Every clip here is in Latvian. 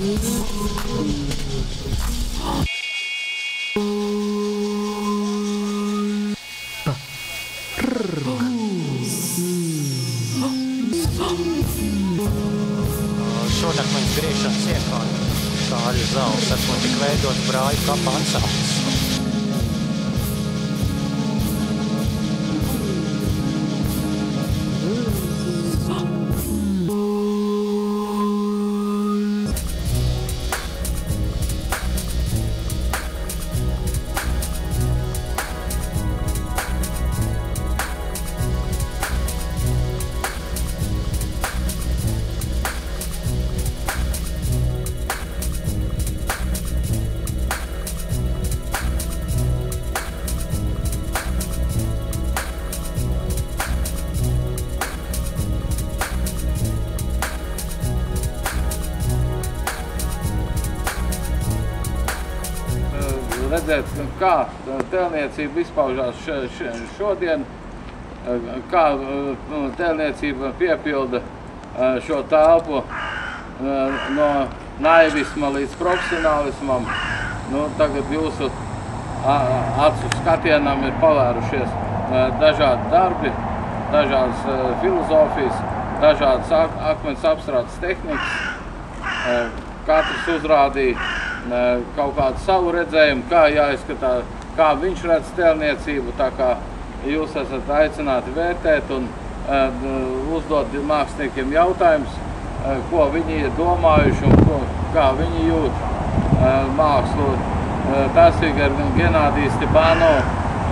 Šodakmeņu griešanas iekārta. Kāļu zāles esmu tik veidot brāļu kapā atsācis. Redzēt, kā tēlniecība izpaužās šodien, kā tēlniecība piepilda šo telpu no naivisma līdz profesionālismam. Tagad jūsu acu skatienam ir pavērušies dažādi darbi, dažādas filozofijas, dažādas akmens apstrādes tehnikas. Katrs uzrādīja kaut kādu savu redzējumu, kā jāizskatā, kā viņš redz tēlniecību, tā kā jūs esat aicināti vērtēt un uzdot māksliniekiem jautājumus, ko viņi ir domājuši un kā viņi jūt mākslu. Tas ir Genādijs Stepānov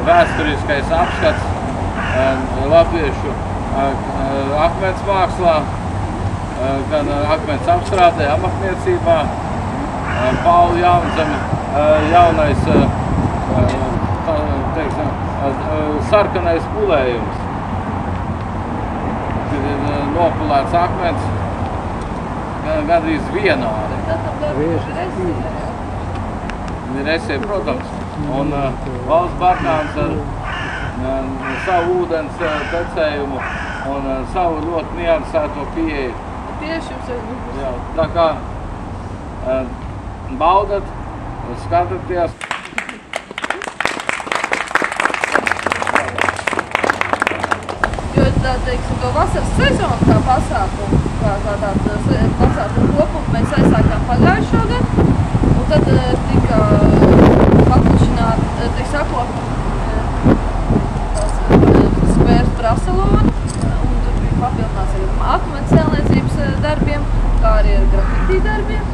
vēsturiskais apskats latviešu akmens mākslā, gan akmens apstrādē, amatniecībā. Paula Jaunzeme jaunais, teiksim, sarkanais pulējums, kad ir nopulēts akmens gandrīz vienādi. Resie, protams, un valsts barkāns ar savu ūdens tecējumu un savu ļoti niansēto pieeju. Tieši jums ir. Jā, tā kā baudat, skatāties. Jo, teiksim, to vasaras sezonu kā pasākumu, kā pasākumu kopumu mēs aizsākām pagājušo gadu, un tad tika paplašināta, skvērs Braseloni, un tur bija papildināts ar akmens tēlniecības darbiem, kā arī ar grafitī darbiem.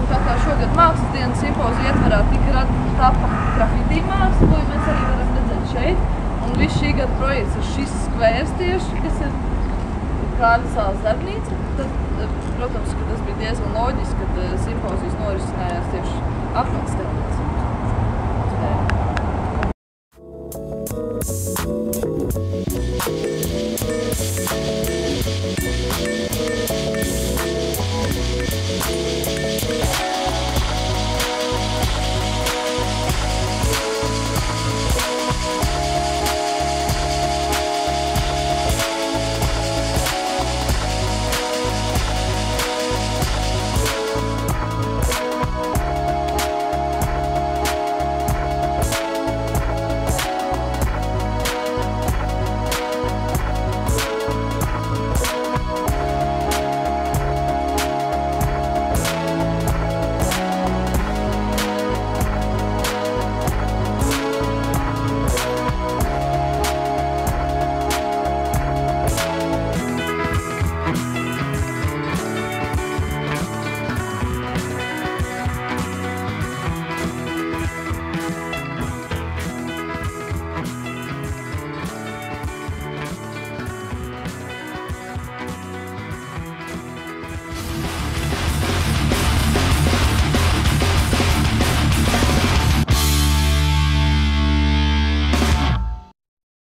Tā kā šogad mākslas dienas simpozija ietvarā tika tapa grafitī māksla, ko mēs arī varam redzēt šeit. Un viss šī gada projekts ir šis skvērs tieši, kas ir Kāļu salas darbnīca. Tad, protams, ka tas bija diezgan loģiski, kad simpozijas norisinājās tieši akmens tēlniecībā.